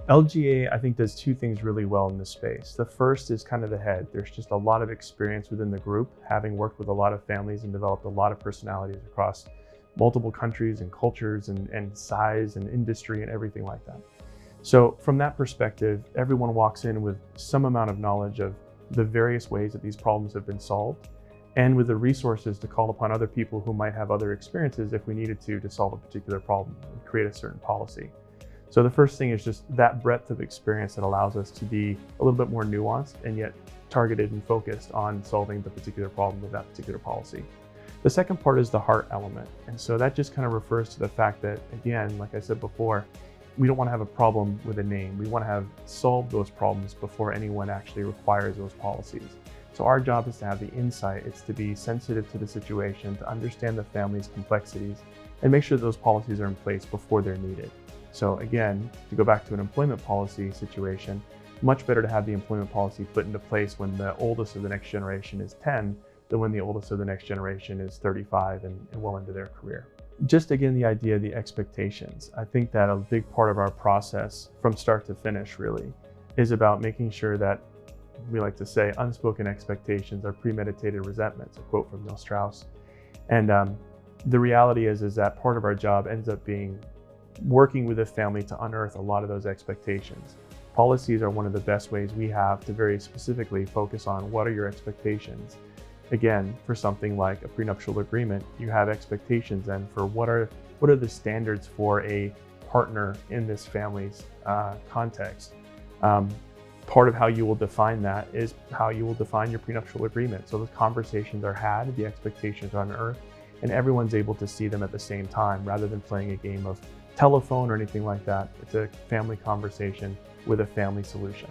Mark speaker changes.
Speaker 1: LGA, I think, does two things really well in this space. The first is kind of the head. There's just a lot of experience within the group, having worked with a lot of families and developed a lot of personalities across multiple countries and cultures and size and industry and everything like that. So from that perspective, everyone walks in with some amount of knowledge of the various ways that these problems have been solved, and with the resources to call upon other people who might have other experiences if we needed to solve a particular problem and create a certain policy. So the first thing is just that breadth of experience that allows us to be a little bit more nuanced and yet targeted and focused on solving the particular problem with that particular policy. The second part is the heart element. And so that just kind of refers to the fact that, again, like I said before, we don't want to have a problem with a name. We want to have solved those problems before anyone actually requires those policies. So our job is to have the insight. It's to be sensitive to the situation, to understand the family's complexities, and make sure those policies are in place before they're needed. So again, to go back to an employment policy situation, much better to have the employment policy put into place when the oldest of the next generation is 10 than when the oldest of the next generation is 35 and well into their career. Just again, the idea of the expectations. I think that a big part of our process from start to finish really is about making sure that, we like to say, unspoken expectations are premeditated resentments, a quote from Neil Strauss. And the reality is that part of our job ends up being working with the family to unearth a lot of those expectations. Policies are one of the best ways we have to very specifically focus on what are your expectations. Again, for something like a prenuptial agreement, you have expectations then for what are the standards for a partner in this family's context. Part of how you will define that is how you will define your prenuptial agreement. So those conversations are had, the expectations are unearthed, and everyone's able to see them at the same time rather than playing a game of telephone or anything like that. It's a family conversation with a family solution.